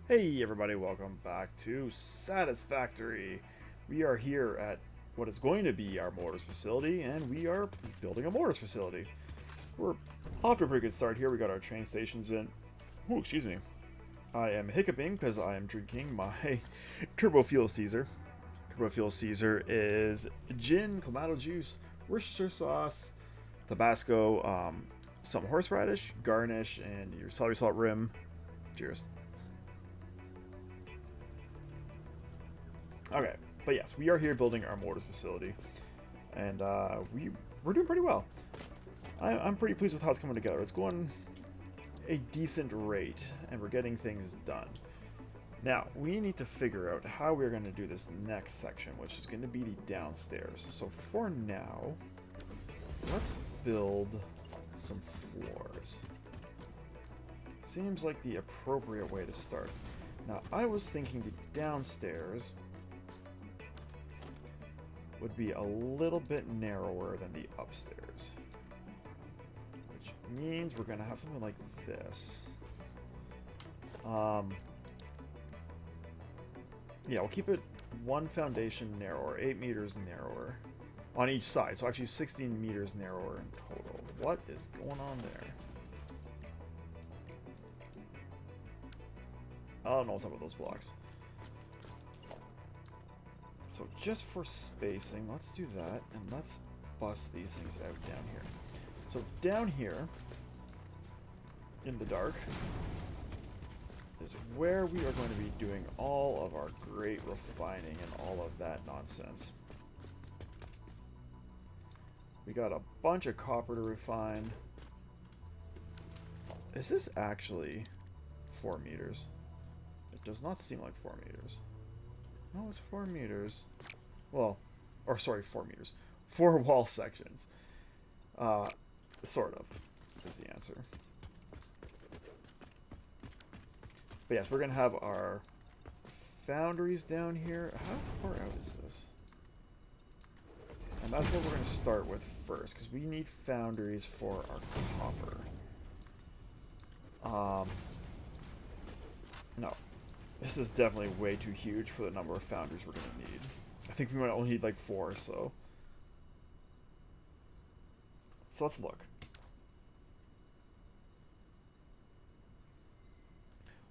Hey everybody, welcome back to Satisfactory. We are here at what is going to be our mortars facility, and we are building a mortars facility. We're off to a pretty good start here. We got our train stations in. Oh, excuse me. I am hiccuping because I am drinking my Turbo Fuel Caesar. Turbo Fuel Caesar is gin, Clamato juice, Worcestershire sauce, Tabasco, some horseradish, garnish, and your celery salt rim. Cheers. Okay, but yes, we are here building our mortars facility, and we're doing pretty well. I'm pretty pleased with how it's coming together. It's going a decent rate, and we're getting things done. Now, we need to figure out how we're going to do this next section, which is going to be the downstairs. So for now, let's build some floors. Seems like the appropriate way to start. Now, I was thinking the downstairs would be a little bit narrower than the upstairs, which means we're going to have something like this. Yeah, we'll keep it one foundation narrower, 8 meters narrower on each side, so actually 16 meters narrower in total. What is going on there? I don't know what's up with those blocks. So just for spacing, let's do that, and let's bust these things out down here. So down here, in the dark, is where we are going to be doing all of our great refining and all of that nonsense. We got a bunch of copper to refine. Is this actually 4 meters? It does not seem like 4 meters. No, it's 4 meters. Well, or sorry, 4 meters. 4 wall sections. Sort of, is the answer. But yes, we're going to have our foundries down here. How far out is this? And that's what we're going to start with first, because we need foundries for our copper. No. This is definitely way too huge for the number of foundries we're going to need. I think we might only need like 4 or so. So let's look.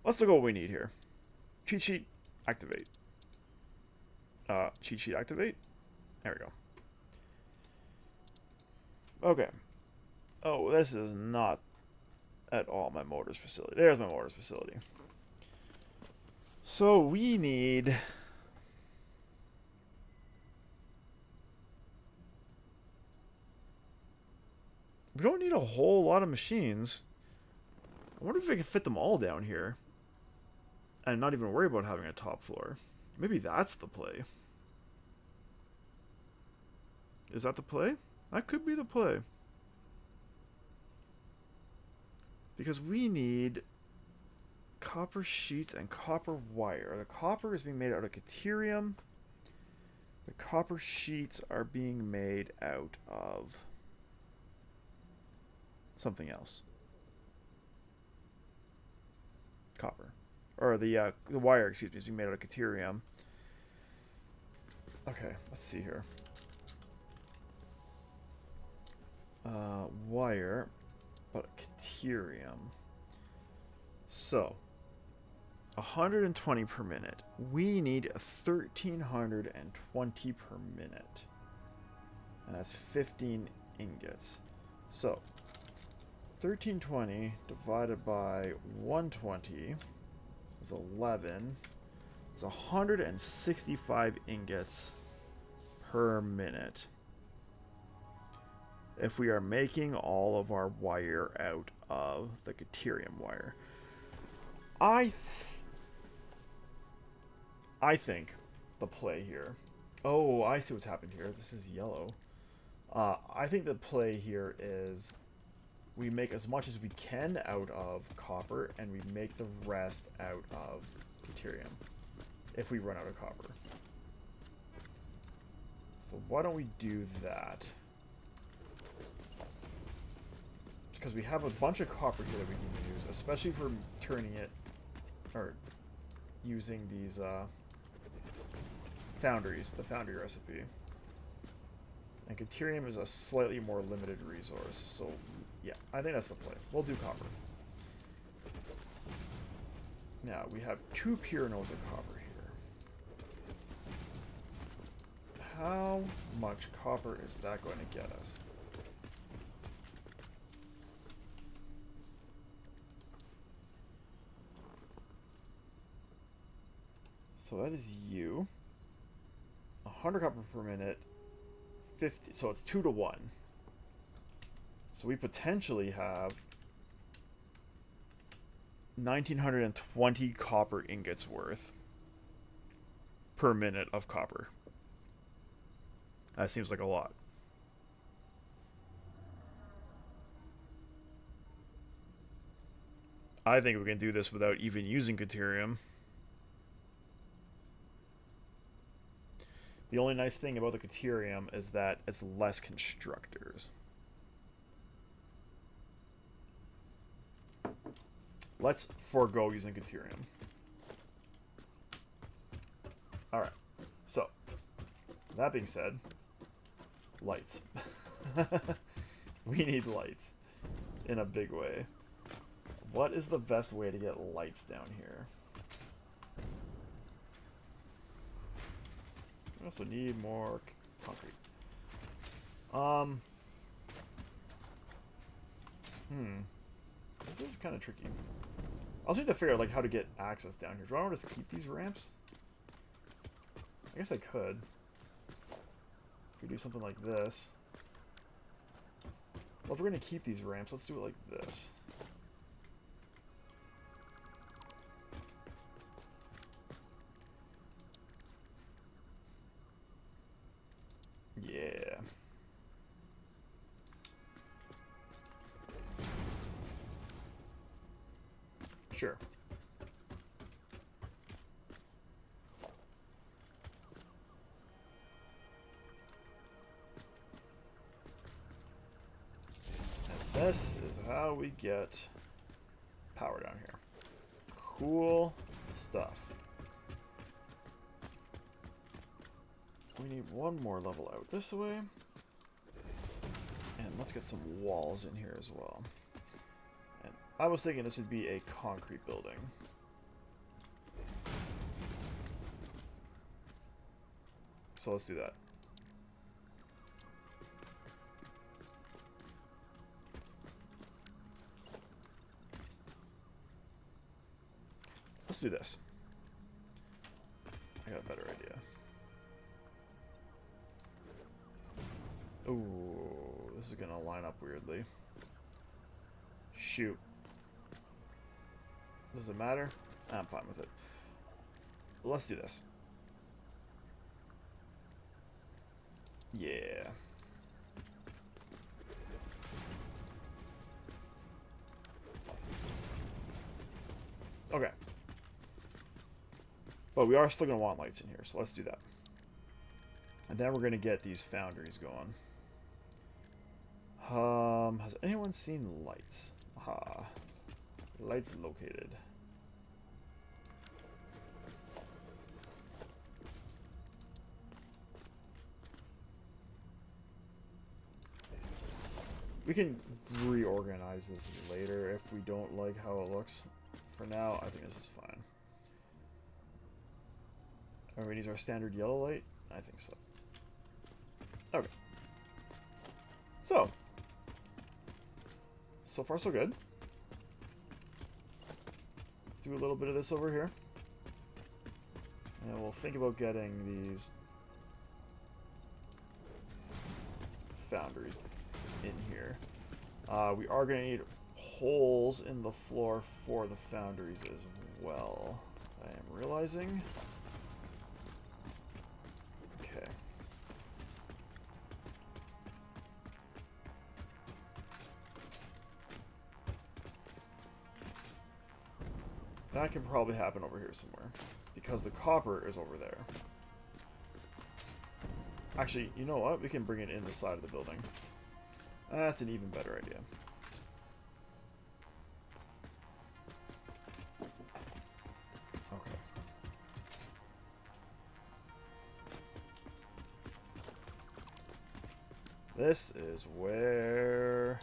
Let's look at what we need here. Cheat sheet, activate. Cheat sheet, activate. There we go. Okay. Oh, this is not at all my mortars facility. There's my mortars facility. So we need... We don't need a whole lot of machines. I wonder if I can fit them all down here. And not even worry about having a top floor. Maybe that's the play. Is that the play? That could be the play. Because we need copper sheets and copper wire. The copper is being made out of caterium. The copper sheets are being made out of something else. Copper. Or the wire, excuse me, is being made out of caterium. Okay, let's see here. Wire, but caterium. So, 120 per minute. We need 1,320 per minute. And that's 15 ingots. So, 1,320 divided by 120 is 11. It's 165 ingots per minute. If we are making all of our wire out of the caterium wire. I think the play here... Oh, I see what's happened here. This is yellow. I think the play here is we make as much as we can out of copper, and we make the rest out of caterium if we run out of copper. So why don't we do that? Because we have a bunch of copper here that we can use, especially for turning it, or using these foundries, the foundry recipe. And Caterium is a slightly more limited resource, so yeah, I think that's the play. We'll do copper. Now, we have 2 pure nodes of copper here. How much copper is that going to get us? So that is you. 100 copper per minute. 50. So it's 2 to 1. So we potentially have 1,920 copper ingots worth per minute of copper. That seems like a lot. I think we can do this without even using Caterium. The only nice thing about the Caterium is that it's less constructors. Let's forego using Caterium. Alright. So, that being said, lights. We need lights in a big way. What is the best way to get lights down here? We also need more concrete. This is kind of tricky. I also need to figure out like how to get access down here. Do I want to just keep these ramps? I guess I could. If we do something like this. Well, if we're going to keep these ramps, let's do it like this. Yeah. Sure. And this is how we get power down here. Cool stuff. We need one more level out this way. And let's get some walls in here as well. And I was thinking this would be a concrete building. So let's do that. Let's do this. I got a better idea. Ooh, this is gonna line up weirdly. Shoot. Does it matter? I'm fine with it. Let's do this. Yeah. Okay. But we are still gonna want lights in here, so let's do that. And then we're gonna get these foundries going. Has anyone seen lights? Aha. Lights located. We can reorganize this later if we don't like how it looks. For now, I think this is fine. Everybody needs our standard yellow light? I think so. Okay. So far so good. Let's do a little bit of this over here. And we'll think about getting these foundries in here. We are going to need holes in the floor for the foundries as well. I am realizing. Okay. That can probably happen over here somewhere, because the copper is over there. Actually, you know what? We can bring it in the side of the building. That's an even better idea. Okay. This is where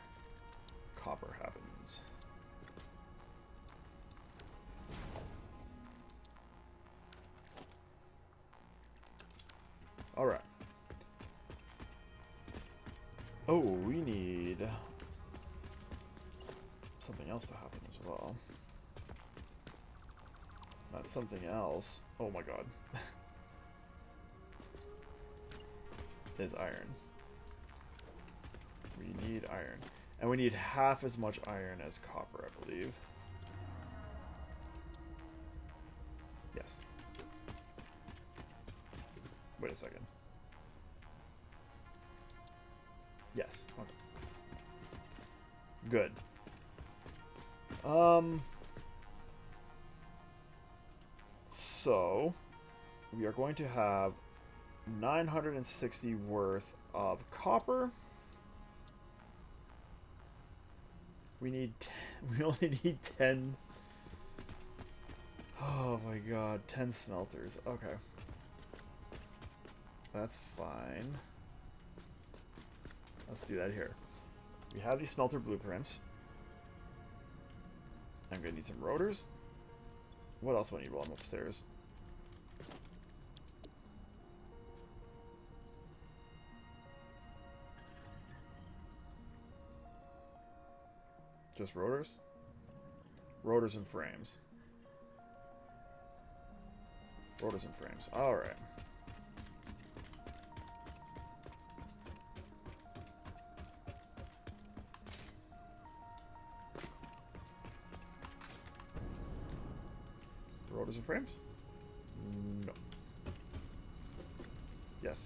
copper happens. Alright. Oh, we need something else to happen as well. Not something else. Oh my god. Is iron. We need iron. And we need half as much iron as copper, I believe. Yes. Wait a second. Yes. Okay. Good. So we are going to have 960 worth of copper. We need we only need 10. Oh my god, 10 smelters. Okay. That's fine. Let's do that here. We have these smelter blueprints. I'm gonna need some rotors. What else do I need while I'm upstairs? Just rotors? Rotors and frames. Rotors and frames. Alright. Rotors and frames? No. Yes.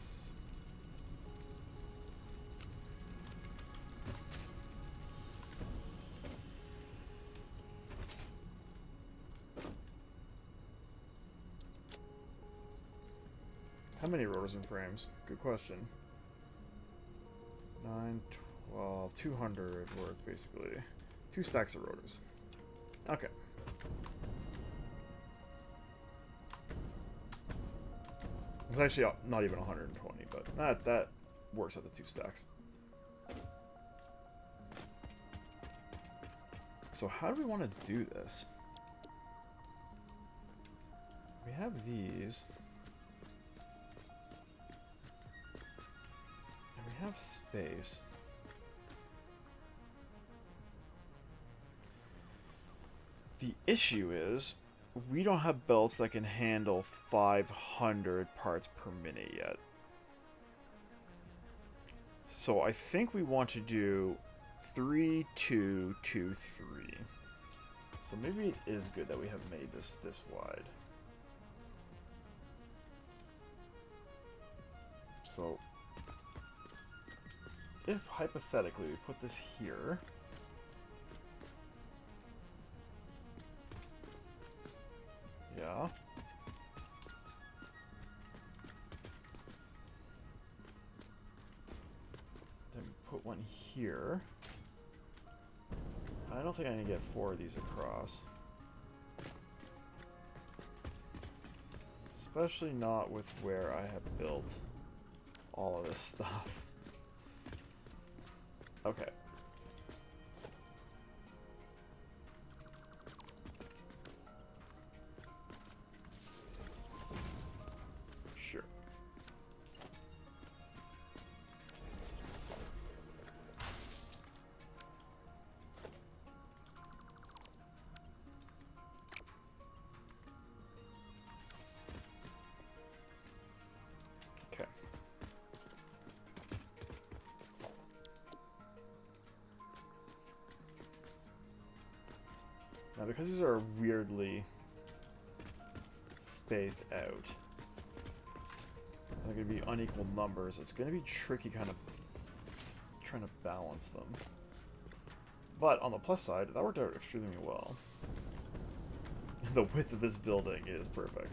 How many rotors and frames? Good question. 9, 12, 200 work, basically. 2 stacks of rotors. Okay. It's actually not even 120, but that works at the 2 stacks. So how do we want to do this? We have these. And we have space. The issue is, we don't have belts that can handle 500 parts per minute yet. So I think we want to do 3, 2, 2, 3. So maybe it is good that we have made this wide. So if hypothetically we put this here, yeah. Then put one here. I don't think I can get 4 of these across. Especially not with where I have built all of this stuff. Okay. Sure. Okay. Now, because these are weirdly spaced out, they're going to be unequal numbers. It's going to be tricky kind of trying to balance them. But on the plus side, that worked out extremely well. The width of this building is perfect.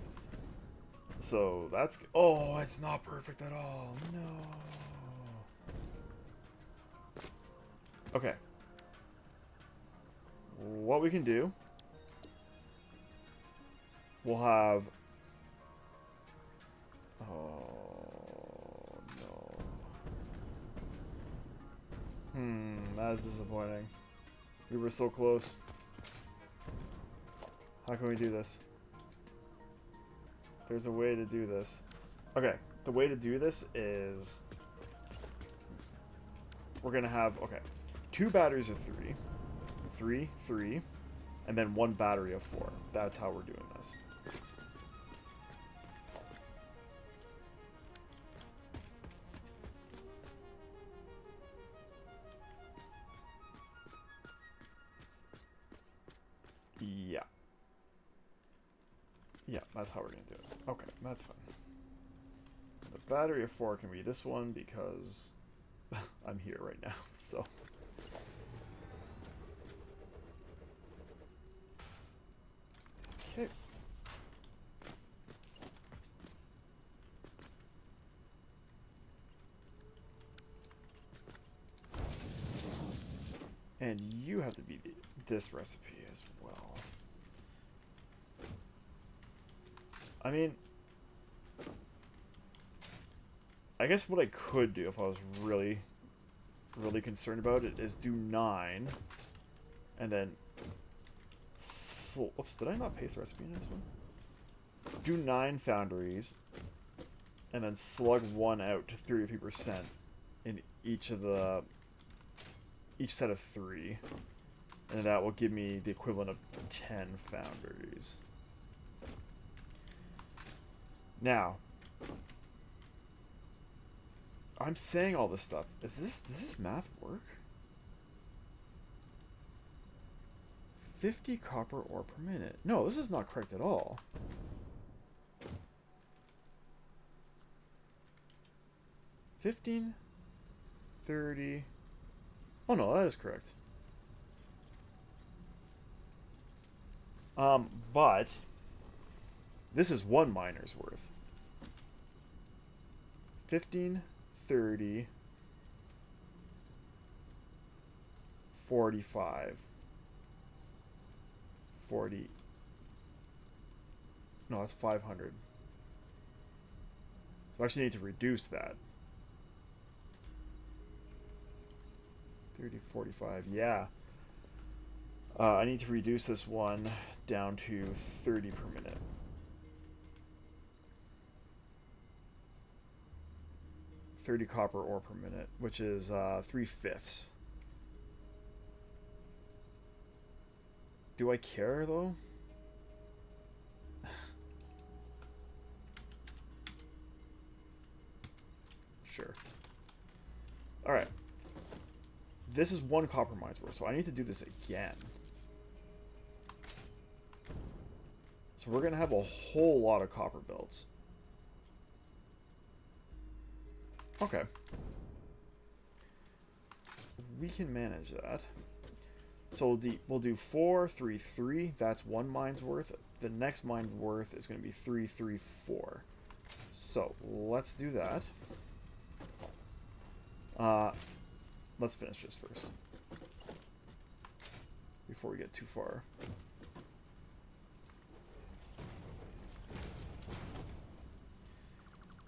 So that's... Oh, it's not perfect at all. No. Okay. What we can do... We'll have... Oh, no. That is disappointing. We were so close. How can we do this? There's a way to do this. Okay, the way to do this is... We're gonna have, okay, 2 batteries of 3. 3, 3, and then 1 battery of 4. That's how we're doing this. Yeah. Yeah, that's how we're gonna do it. Okay, that's fine. The battery of 4 can be this one because I'm here right now, so. Okay. And you have to be this recipe as well. I mean, I guess what I could do if I was really concerned about it is do 9 and then oops, did I not paste the recipe in this one? Do 9 foundries and then slug 1 out to 33% in each set of 3, and that will give me the equivalent of 10 foundries. Now, I'm saying all this stuff. Does this math work? 50 copper ore per minute. No, this is not correct at all. $15, $30. Oh no, that is correct. But this is 1 miner's worth. 15, 30, 45, 40. No, that's 500. So I actually need to reduce that. 30, 45, yeah. I need to reduce this one down to 30 per minute. $30 copper ore per minute, which is 3/5. Do I care though? Sure. All right. This is 1 copper mine's worth, so I need to do this again. So we're gonna have a whole lot of copper belts. Okay. We can manage that. So we'll do 4, 3, 3. That's 1 mine's worth. The next mine's worth is going to be 3, 3, 4. So let's do that. Let's finish this first before we get too far.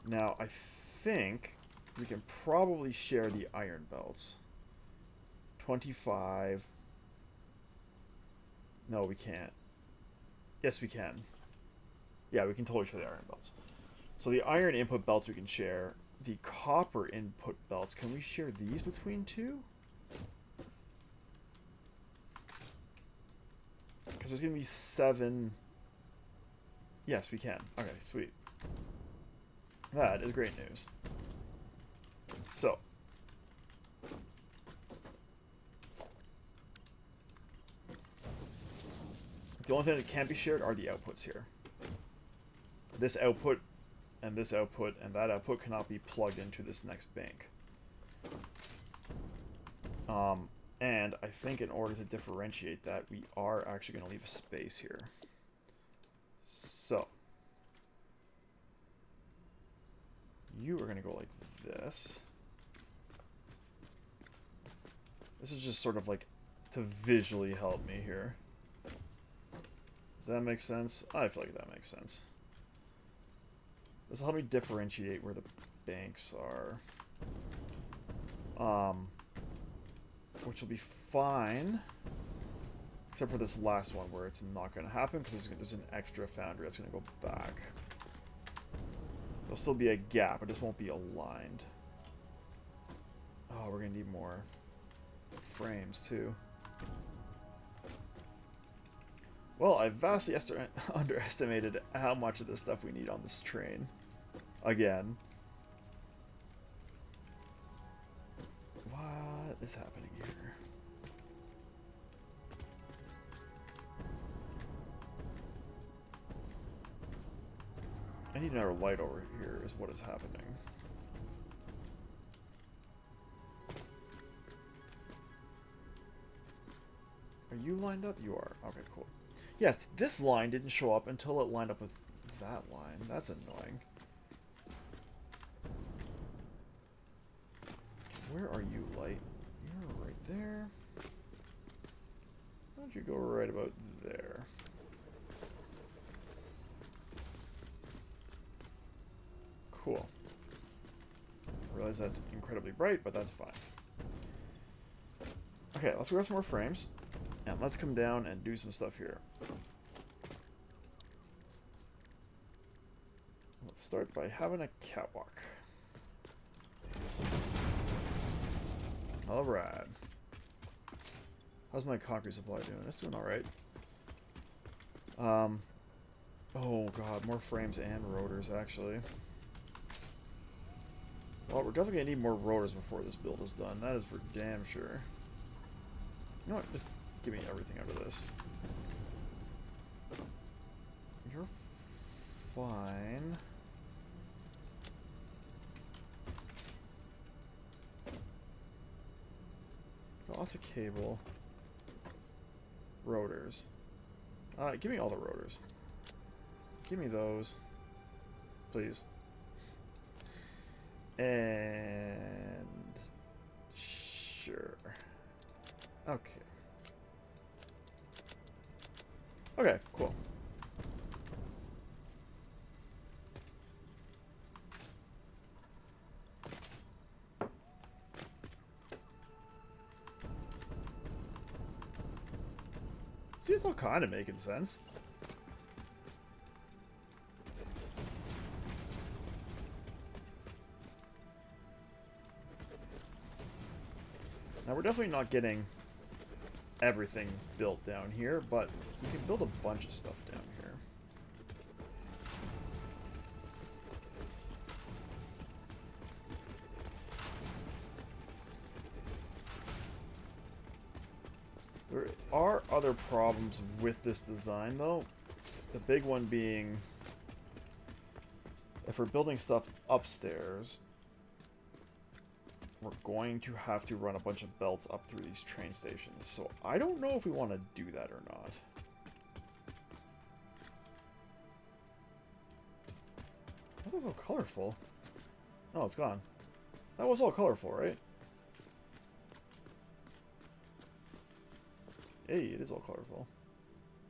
Now I think we can probably share the iron belts. 25. No, we can't. Yes, we can. Yeah, we can totally share the iron belts. So the iron input belts we can share. The copper input belts, can we share these between 2? Because there's going to be 7. Yes, we can. Okay, sweet. That is great news. So, the only thing that can't be shared are the outputs here. This output and this output and that output cannot be plugged into this next bank. And I think in order to differentiate that, we are actually going to leave a space here. So, you are going to go like this. This is just sort of like to visually help me here. Does that make sense? I feel like that makes sense. This will help me differentiate where the banks are. which will be fine. Except for this last one where it's not going to happen because there's an extra foundry that's going to go back. There'll still be a gap, it just won't be aligned. Oh, we're going to need more frames too. Well, I vastly underestimated how much of this stuff we need on this train. Again. What is happening here? I need another light over here is what is happening. Are you lined up? You are. Okay, cool. Yes, this line didn't show up until it lined up with that line. That's annoying. Where are you, light? You're right there. Why don't you go right about there? Cool. I realize that's incredibly bright, but that's fine. Okay, let's grab some more frames. And let's come down and do some stuff here. Let's start by having a catwalk. Alright. How's my concrete supply doing? It's doing alright. Oh god, more frames and rotors actually. Well, we're definitely gonna need more rotors before this build is done. That is for damn sure. You know what? Just give me everything out of this. You're fine. Lots of cable. Rotors. Give me all the rotors. Give me those. Please. And... sure. Okay. Okay, cool. See, it's all kind of making sense. Now, we're definitely not getting everything built down here, but we can build a bunch of stuff down here. There are other problems with this design, though. The big one being, if we're building stuff upstairs, we're going to have to run a bunch of belts up through these train stations. So I don't know if we want to do that or not. Why is that so colorful? Oh, it's gone. That was all colorful, right? Hey, it is all colorful.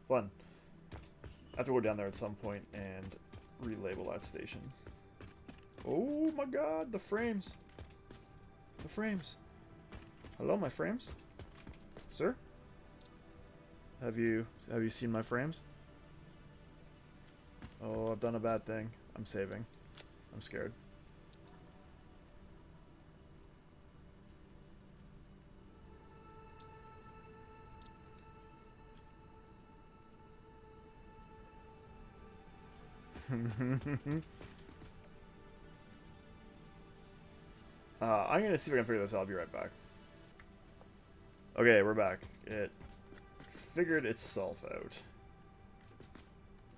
Fun. I have to go down there at some point and relabel that station. Oh my god, the frames. The frames. Hello, my frames? Sir? Have you seen my frames? Oh, I've done a bad thing. I'm saving. I'm scared. I'm gonna see if I can figure this out. I'll be right back. Okay, we're back. It figured itself out.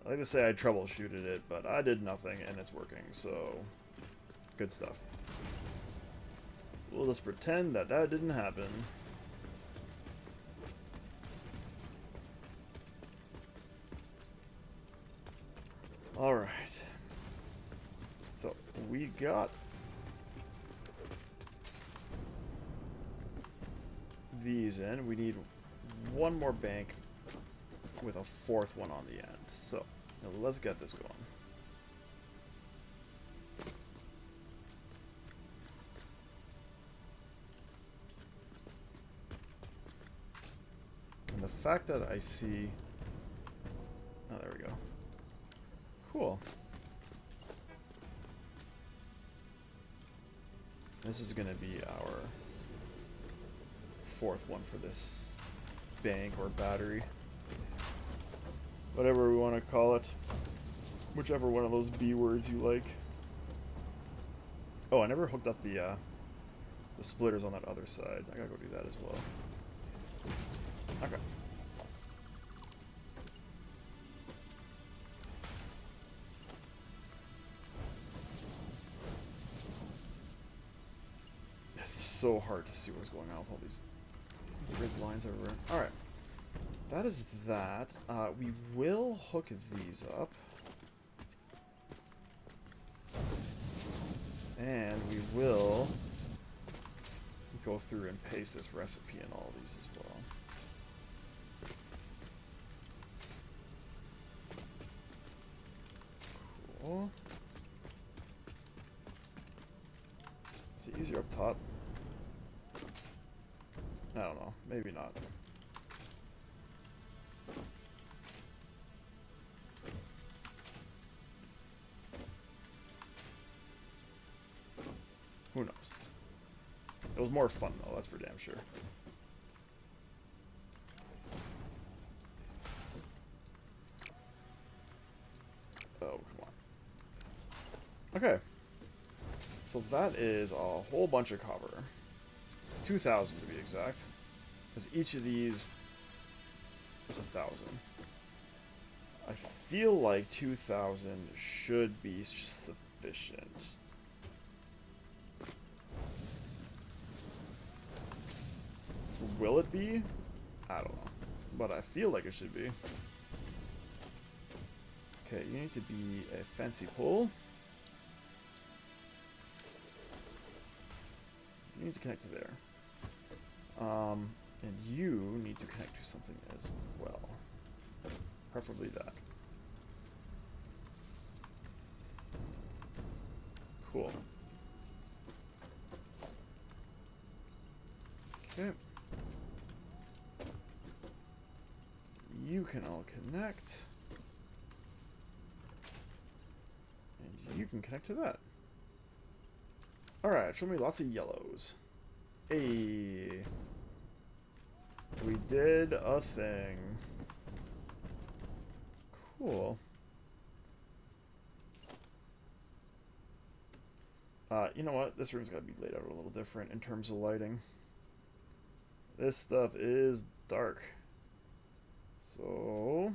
I like to say I troubleshooted it, but I did nothing and it's working, so good stuff. We'll just pretend that that didn't happen. Alright. So, we got these in. We need one more bank with a fourth one on the end. So, now let's get this going. fact that I see... Oh, there we go. Cool. This is going to be our fourth one for this bank or battery. Whatever we want to call it. Whichever one of those B words you like. Oh, I never hooked up the splitters on that other side. I gotta go do that as well. Okay. It's so hard to see what's going on with all these red lines everywhere. Alright. That is that. We will hook these up. And we will go through and paste this recipe in all of these as well. Cool. Is it easier up top? I don't know. Maybe not. Who knows? It was more fun though, that's for damn sure. Oh, come on. Okay. So that is a whole bunch of copper. 2,000 to be exact. Because each of these is 1,000. I feel like 2,000 should be sufficient. Will it be? I don't know. But I feel like it should be. Okay, you need to be a fancy pole. You need to connect to there. And you need to connect to something as well. Preferably that. Cool. Okay. You can all connect. And you can connect to that. Alright, show me lots of yellows. Hey. We did a thing. Cool. You know what? This room's got to be laid out a little different in terms of lighting. This stuff is dark. So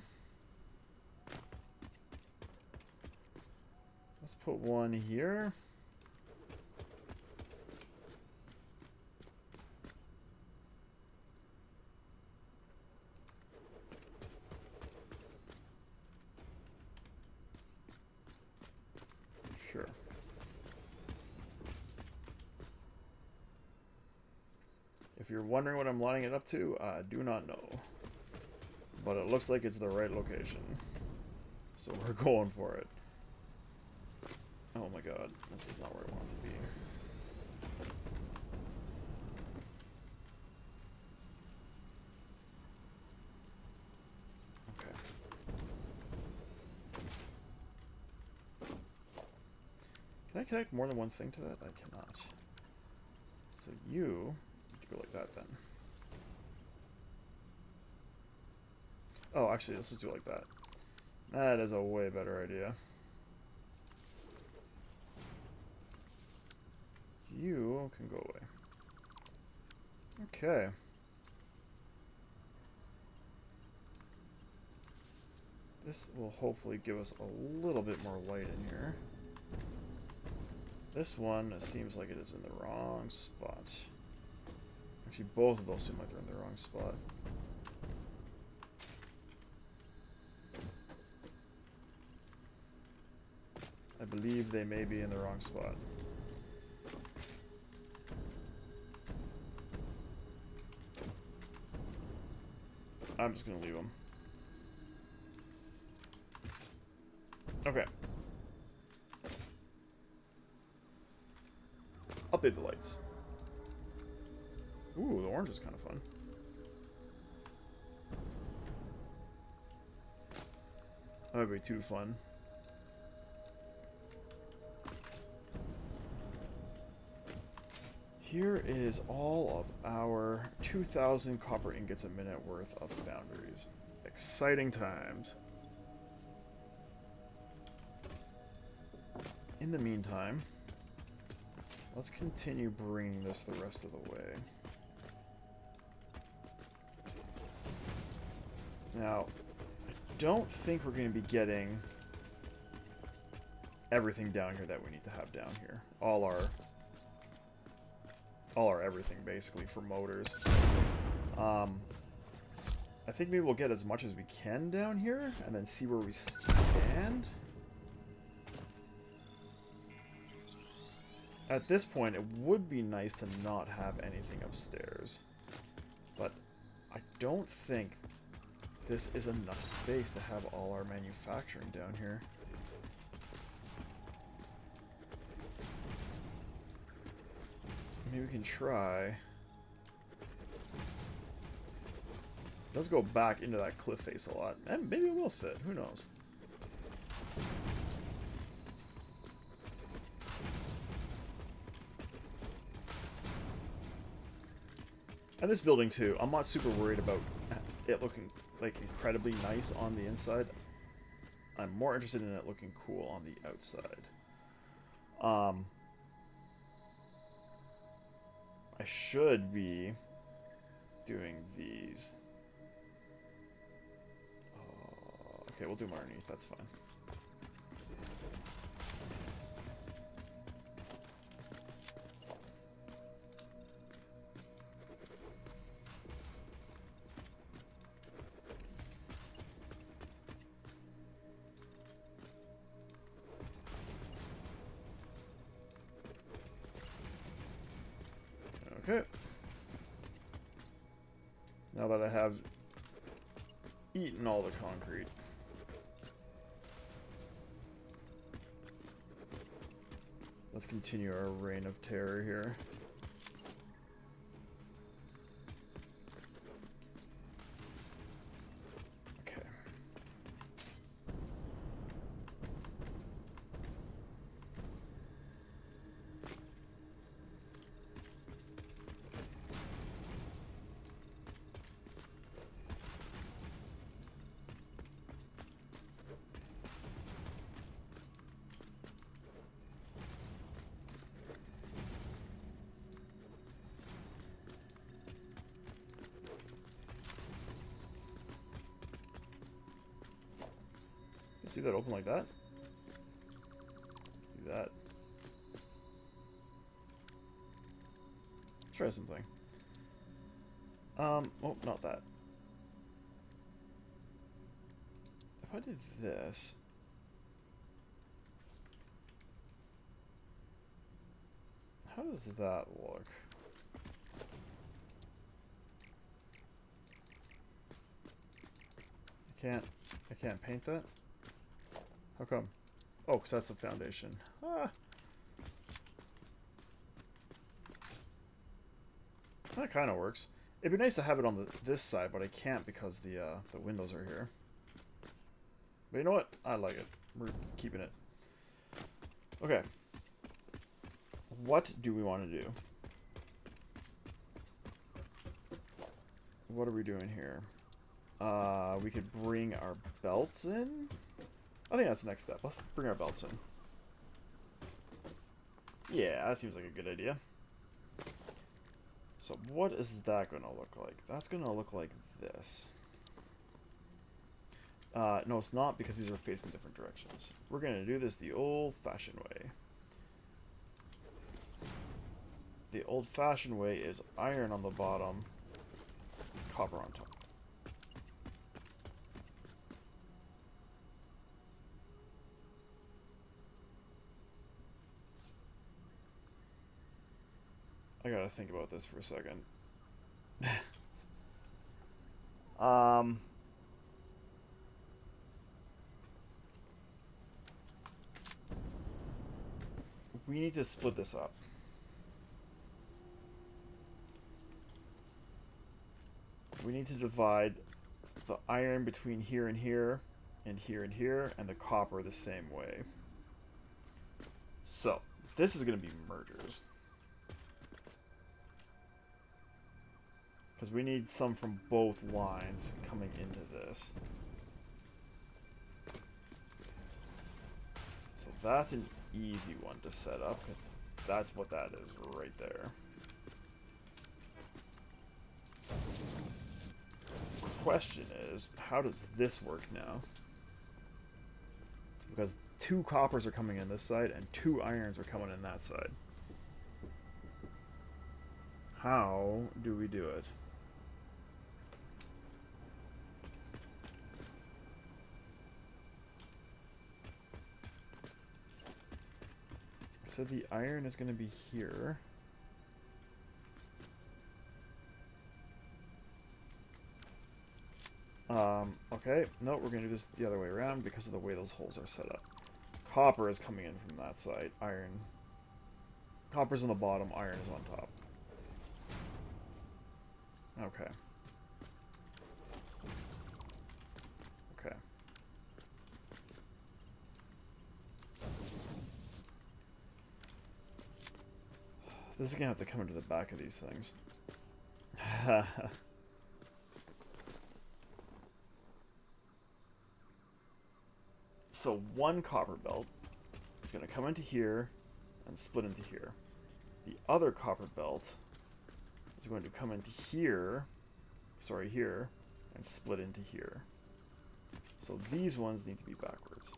let's put one here. Sure. If you're wondering what I'm lining it up to, I do not know. But it looks like it's the right location. So we're going for it. Oh my god, this is not where I want it to be. Okay. Can I connect more than one thing to that? I cannot. So you need to go like that then. Oh, actually, let's just do it like that. That is a way better idea. You can go away. Okay. This will hopefully give us a little bit more light in here. This one seems like it is in the wrong spot. Actually, both of those seem like they're in the wrong spot. I believe they may be in the wrong spot. I'm just going to leave them. Okay. Update the lights. Ooh, the orange is kind of fun. That would be too fun. Here is all of our 2,000 copper ingots a minute worth of foundries. Exciting times. In the meantime, let's continue bringing this the rest of the way. Now, I don't think we're going to be getting everything down here that we need to have down here. All our everything, basically, for motors. I think maybe we'll get as much as we can down here, and then see where we stand. At this point, it would be nice to not have anything upstairs. But I don't think this is enough space to have all our manufacturing down here. Maybe we can try. Let's go back into that cliff face a lot. And maybe it will fit. Who knows? And this building too, I'm not super worried about it looking like incredibly nice on the inside. I'm more interested in it looking cool on the outside. I should be doing these. Okay, we'll do them underneath, that's fine. Okay. Now that I have eaten all the concrete, let's continue our reign of terror here. Okay. See that open like that? Do that. Try something. Oh, not that. If I did this... How does that look? I can't paint that? How come? Oh, because that's the foundation. Ah. That kind of works. It'd be nice to have it on this side, but I can't because the windows are here. But you know what? I like it. We're keeping it. Okay. What do we want to do? What are we doing here? We could bring our belts in. I think that's the next step. Let's bring our belts in. Yeah, that seems like a good idea. So what is that going to look like? That's going to look like this. No, it's not, because these are facing different directions. We're going to do this the old-fashioned way. The old-fashioned way is iron on the bottom, copper on top. I gotta think about this for a second. We need to split this up. We need to divide the iron between here and here and here, and the copper the same way. So, this is going to be mergers. Because we need some from both lines coming into this. So that's an easy one to set up, because that's what that is right there. The question is, how does this work now? Because 2 coppers are coming in this side, and 2 irons are coming in that side. How do we do it? So the iron is going to be here. Okay, no, we're going to do this the other way around because of the way those holes are set up. Copper is coming in from that side. Iron. Copper's on the bottom, iron is on top. Okay. Okay. This is gonna have to come into the back of these things. So one copper belt is gonna come into here and split into here. The other copper belt is going to come into here, sorry, here, and split into here. So these ones need to be backwards.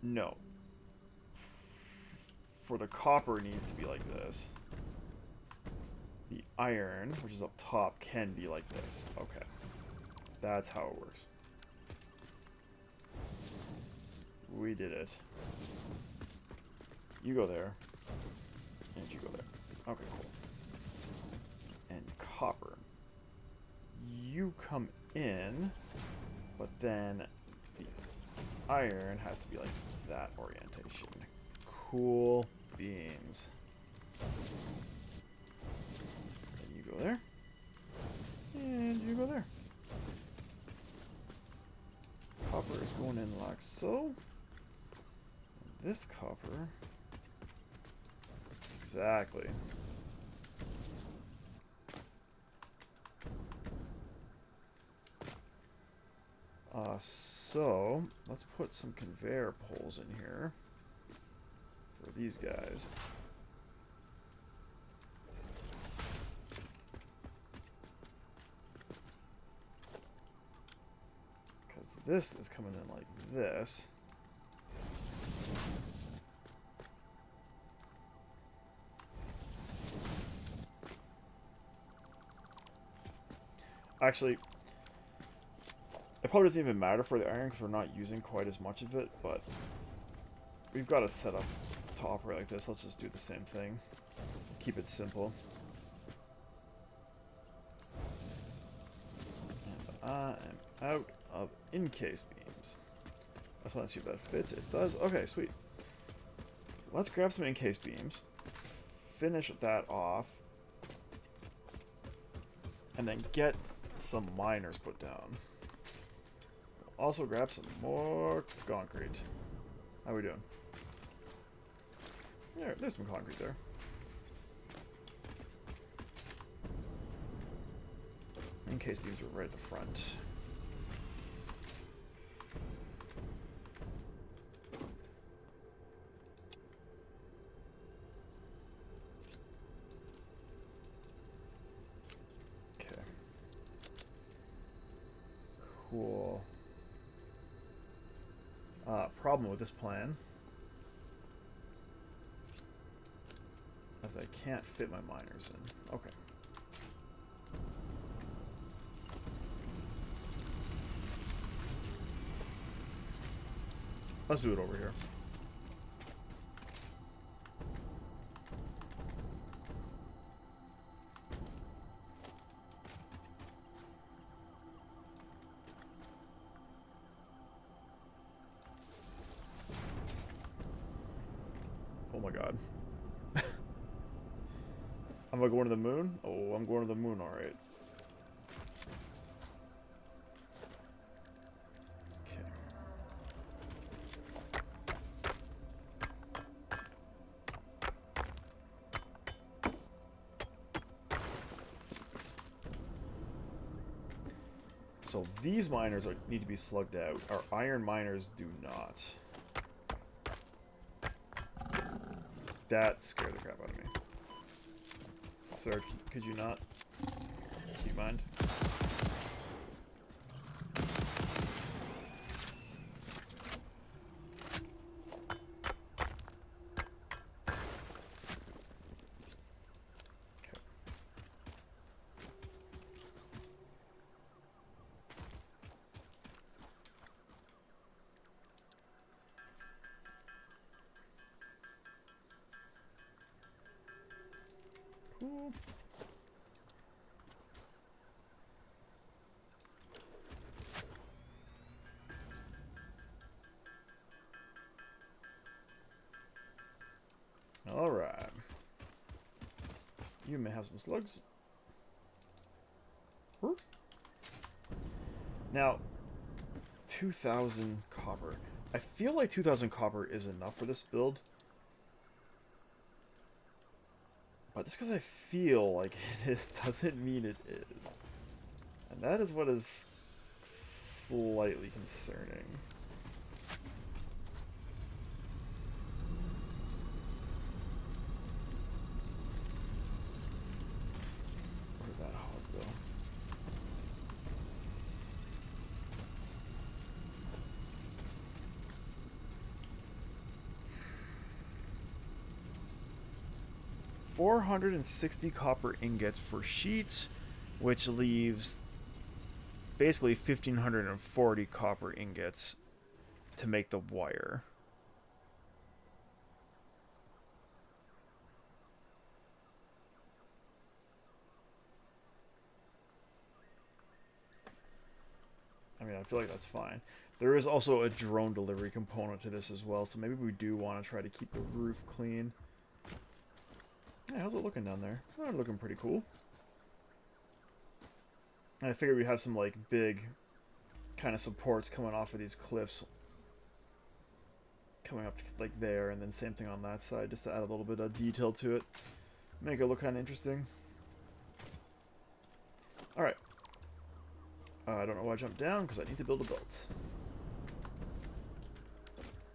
No. For the copper, it needs to be like this. The iron, which is up top, can be like this. Okay. That's how it works. We did it. You go there. And you go there. Okay, cool. And copper. You come in, but then the iron has to be like that orientation. Cool beans. And you go there. And you go there. Copper is going in like so. This copper. Exactly. So let's put some conveyor poles in here for these guys. Because this is coming in like this. Actually, it probably doesn't even matter for the iron because we're not using quite as much of it, but we've got it set up to operate like this. Let's just do the same thing. Keep it simple. And I am out of encase beams. I just want to see if that fits. It does. Okay, sweet. Let's grab some encase beams. Finish that off. And then get some miners put down. Also grab some more concrete. How we doing? Yeah, there's some concrete there. Encase beams are right at the front. Okay. Cool. Problem with this plan is I can't fit my miners in. Okay. Let's do it over here. Oh my god. I'm Am I going to the moon? Oh, I'm going to the moon, alright. Okay. So these miners need to be slugged out. Our iron miners do not. That scared the crap out of me. Sir, could you not? Do you mind? Okay. Cool. Alright. You may have some slugs. Now, 2,000 copper. I feel like 2,000 copper is enough for this build. But just because I feel like it is doesn't mean it is. And that is what is slightly concerning. Where'd that hog go? $460 copper ingots for sheets, which leaves basically 1,540 copper ingots to make the wire. I mean, I feel like that's fine. There is also a drone delivery component to this as well, so maybe we do want to try to keep the roof clean. Yeah, how's it looking down there? Oh, looking pretty cool. And I figured we'd have some, like, big kind of supports coming off of these cliffs. Coming up, to, like, there, and then same thing on that side, just to add a little bit of detail to it. Make it look kind of interesting. Alright. I don't know why I jumped down, because I need to build a belt.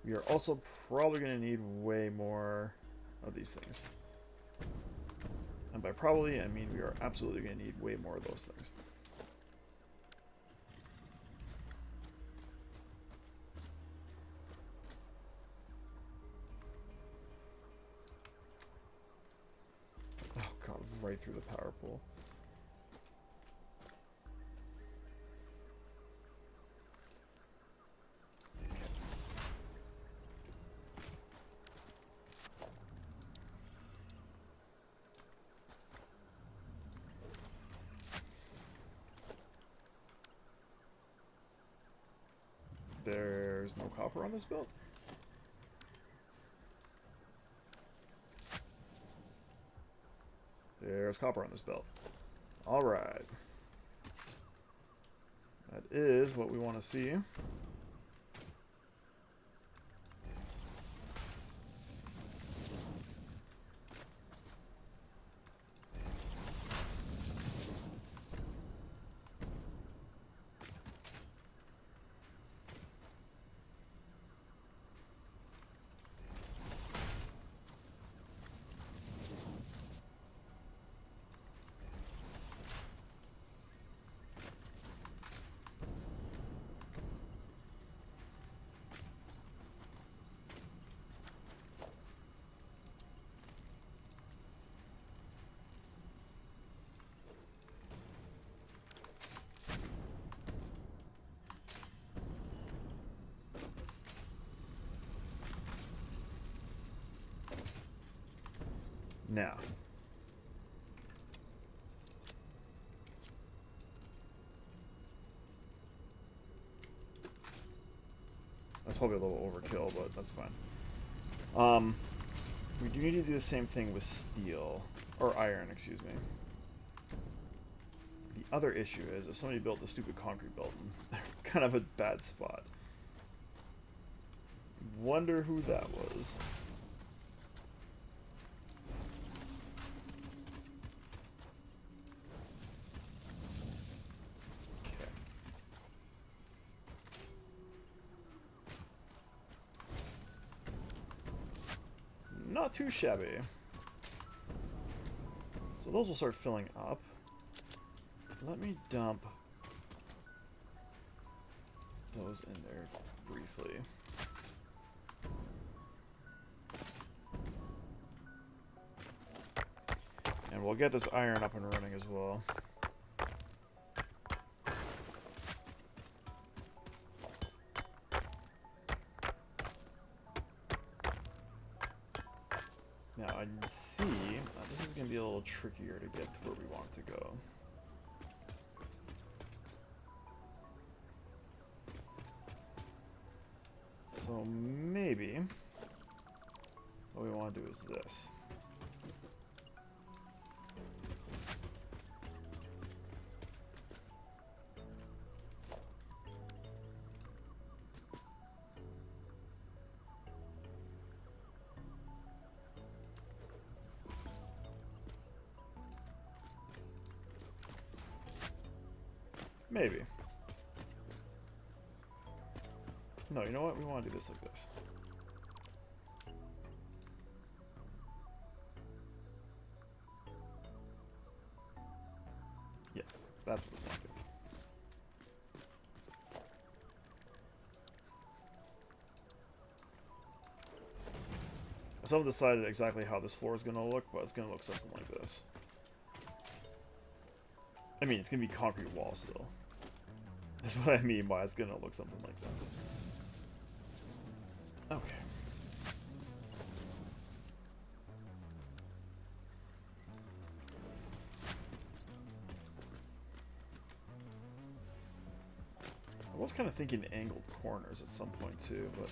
We are also probably going to need way more of these things. And by probably, I mean we are absolutely going to need way more of those things. Oh god, right through the power pole. There's no copper on this belt. There's copper on this belt. Alright. That is what we want to see. Now, that's probably a little overkill, but that's fine. We do need to do the same thing with steel. Or iron, excuse me. The other issue is if somebody built the stupid concrete building, they're kind of a bad spot. Wonder who that was. Okay. Not too shabby. So those will start filling up. Let me dump those in there briefly. And we'll get this iron up and running as well. Now I see this is going to be a little trickier to get to where we want to go. So maybe what we want to do is this. Maybe. No, you know what? We want to do this like this. Yes, that's what we want to do. I still haven't decided exactly how this floor is going to look, but it's going to look something like this. I mean, it's going to be concrete walls still. That's what I mean by it's going to look something like this. Okay. I was kind of thinking angled corners at some point too, but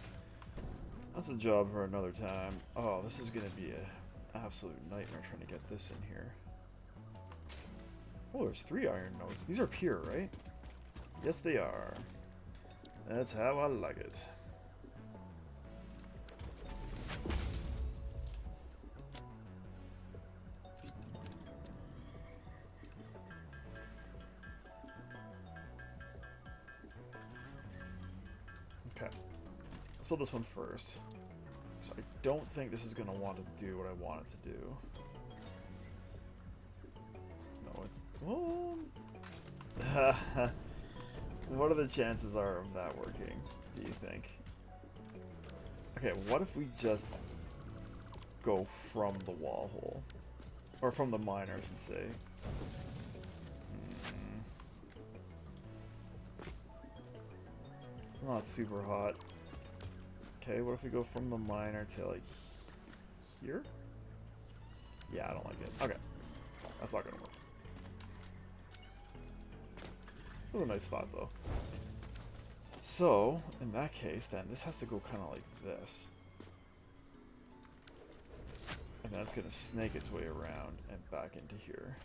that's a job for another time. Oh, this is going to be an absolute nightmare trying to get this in here. Oh, there's 3 iron nodes. These are pure, right? Yes, they are. That's how I like it. Okay. Let's build this one first. So I don't think this is going to want to do what I want it to do. No, it's... Well... What are the chances are of that working, do you think? Okay, what if we just go from the wall hole? Or from the mine, I should say. It's not super hot. Okay, what if we go from the miner to, like, here? Yeah, I don't like it. Okay. That's not gonna work. That was a nice thought, though. So, in that case, then, this has to go kind of like this. And then it's going to snake its way around and back into here.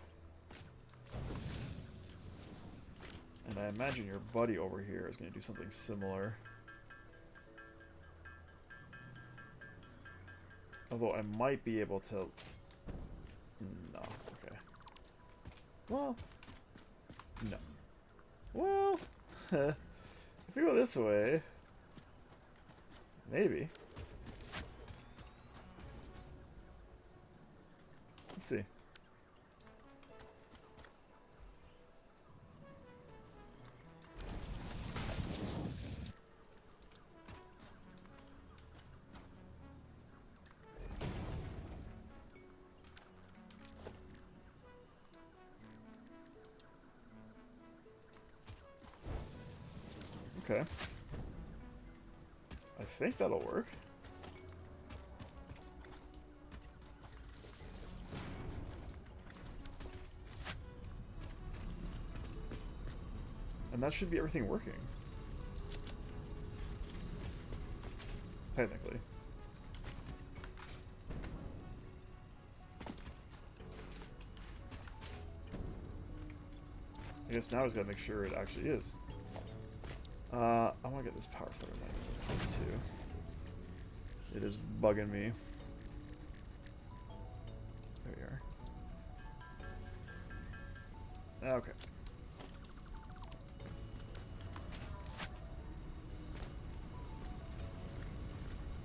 And I imagine your buddy over here is going to do something similar. Although I might be able to... No, okay. Well, no. Well, if we go this way, maybe. Let's see. Okay. I think that'll work. And that should be everything working. Technically. I guess now I just gotta make sure it actually is. I want to get this power starter too. It is bugging me. There we are. Okay.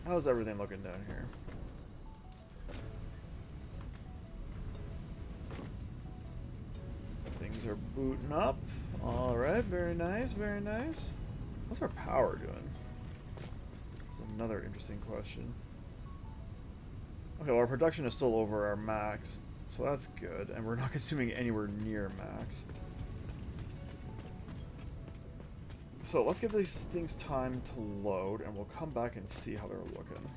How's everything looking down here? Things are booting up. Alright, very nice, very nice. What's our power doing? That's another interesting question. Okay, well our production is still over our max, so that's good, and we're not consuming anywhere near max. So let's give these things time to load, and we'll come back and see how they're looking.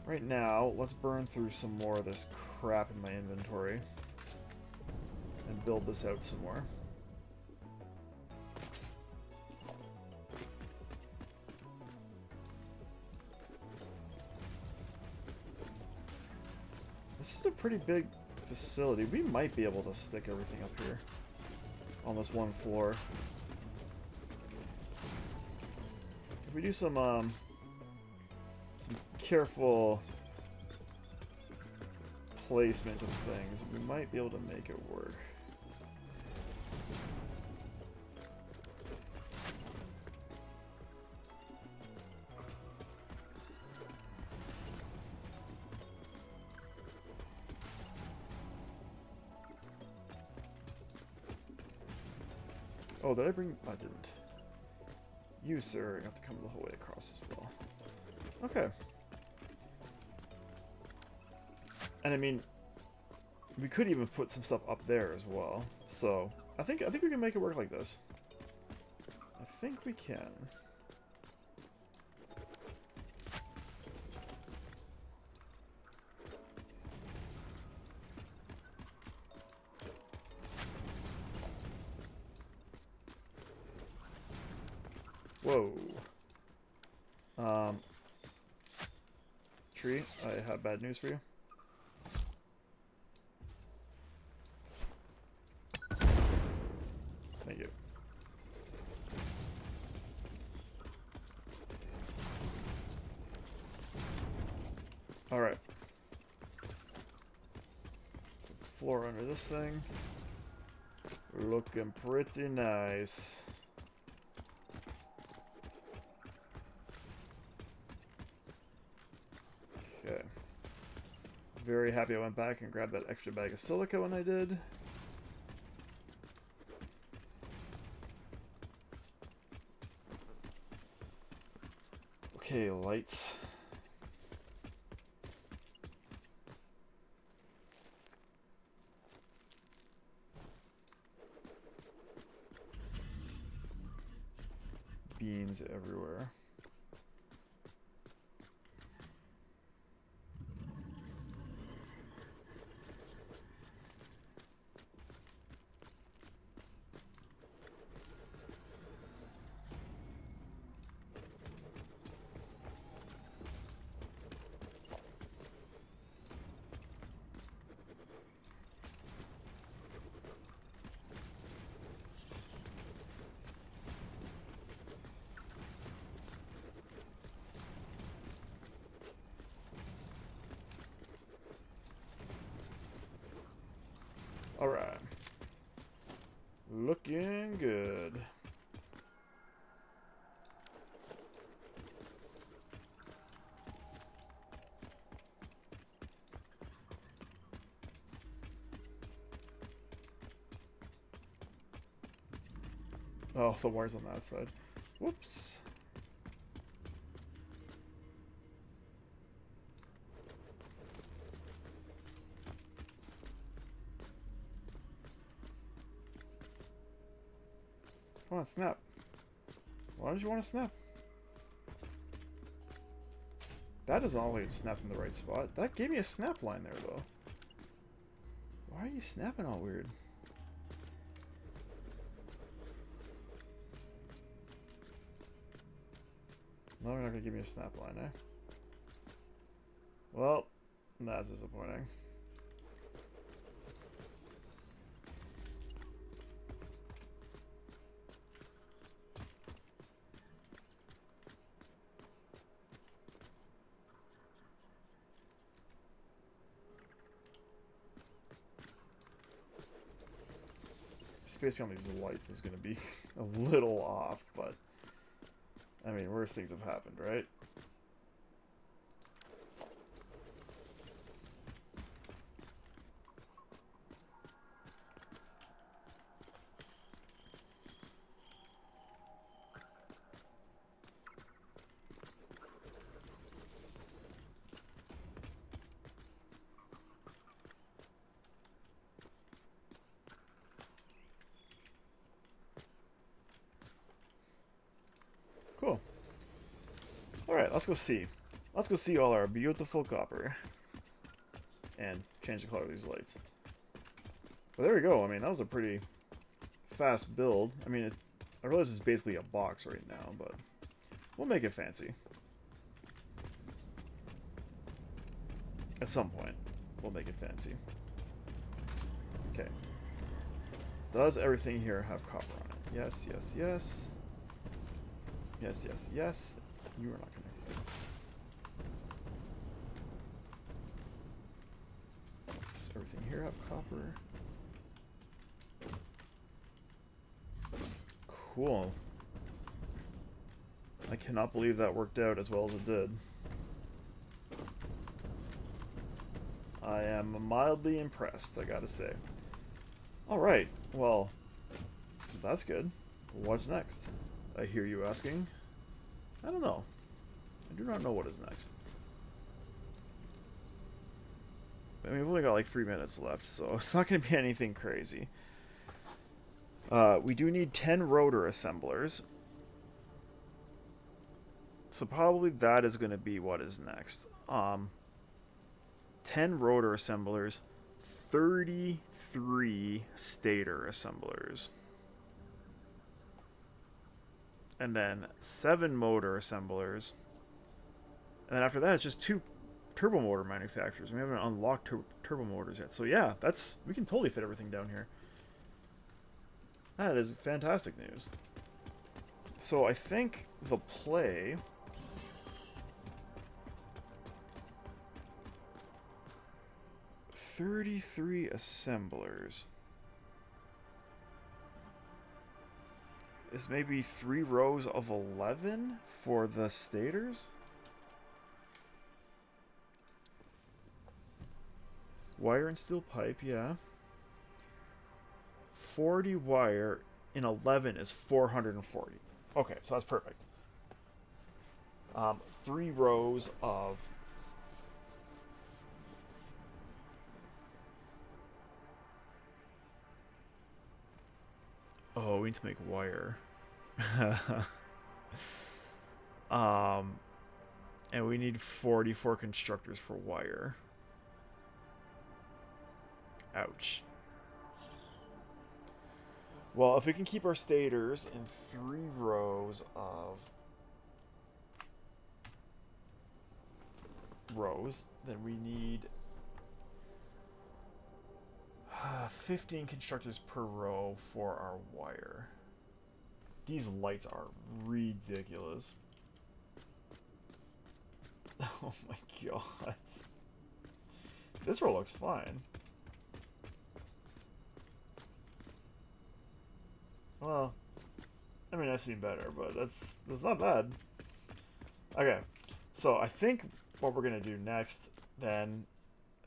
Right now, let's burn through some more of this crap in my inventory and build this out some more. This is a pretty big facility. We might be able to stick everything up here on this one floor. If we do some careful placement of things, we might be able to make it work. Oh, did I bring... I didn't. You, sir, you have to come the whole way across as well. Okay. And I mean, we could even put some stuff up there as well. So, I think we can make it work like this. I think we can. Whoa. Tree, I have bad news for you. Thank you. Alright. Some floor under this thing. Looking pretty nice. Okay. Very happy I went back and grabbed that extra bag of silica when I did. Okay, lights. Beans everywhere. Alright. Looking good. Oh, the wire's on that side. Whoops. Come on, snap. Why did you want to snap? That doesn't always snap in the right spot. That gave me a snap line there, though. Why are you snapping all weird? No, you're not gonna give me a snap line, eh? Well, that's disappointing. spacing on these lights is going to be a little off, but I mean, worse things have happened, right? Cool. Alright, let's go see. Let's go see all our beautiful copper. And change the color of these lights. But there we go. I mean, that was a pretty fast build. I mean, I realize it's basically a box right now, but we'll make it fancy. At some point, we'll make it fancy. Okay. Does everything here have copper on it? Yes, yes, yes. Yes, yes, yes. You are not connected. Does everything here have copper? Cool. I cannot believe that worked out as well as it did. I am mildly impressed, I gotta say. Alright, well, that's good. What's next? I hear you asking. I don't know. I do not know what is next. I mean, we've only got like 3 minutes left, so it's not going to be anything crazy. We do need 10 rotor assemblers. So probably that is going to be what is next. 10 rotor assemblers, 33 stator assemblers. And then 7 motor assemblers. And then after that, it's just 2 turbo motor manufacturers. We haven't unlocked turbo motors yet. So yeah, we can totally fit everything down here. That is fantastic news. So I think the play... 33 assemblers. Is maybe 3 rows of 11 for the stators? Wire and steel pipe, yeah. 40 wire in 11 is 440. Okay, so that's perfect. 3 rows of... Oh, we need to make wire. And we need 44 constructors for wire. Ouch. Well, if we can keep our stators in 3 rows of rows, then we need 15 constructors per row for our wire. These lights are ridiculous. Oh my god. This row looks fine. Well, I mean, I've seen better, but that's not bad. Okay, so I think what we're gonna do next, then...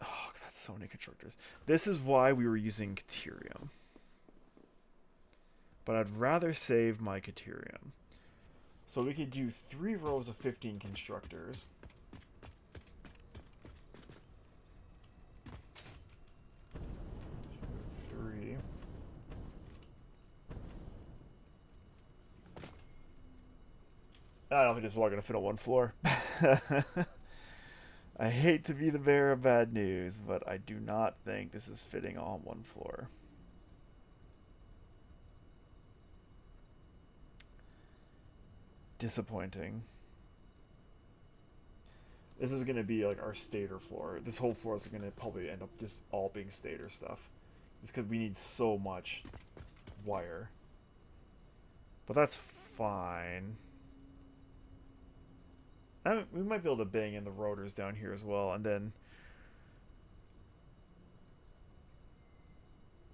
Oh, that's so many constructors. This is why we were using Caterium. But I'd rather save my Caterium. So we could do 3 rows of 15 constructors. Three. I don't think this is all going to fit on one floor. I hate to be the bearer of bad news, but I do not think this is fitting on one floor. Disappointing. This is going to be like our stator floor. This whole floor is going to probably end up just all being stator stuff. Just because we need so much wire. But that's fine. We might be able to bang in the rotors down here as well, and then...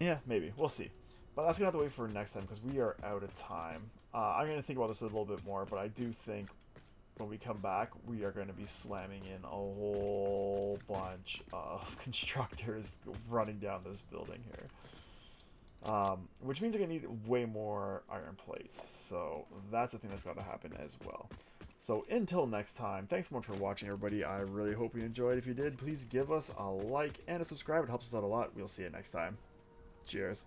Yeah, maybe. We'll see. But that's going to have to wait for next time because we are out of time. I'm going to think about this a little bit more, but I do think when we come back, we are going to be slamming in a whole bunch of constructors running down this building here. Which means we're going to need way more iron plates. So that's the thing that's got to happen as well. So until next time, thanks so much for watching, everybody. I really hope you enjoyed. If you did, please give us a like and a subscribe. It helps us out a lot. We'll see you next time. Cheers.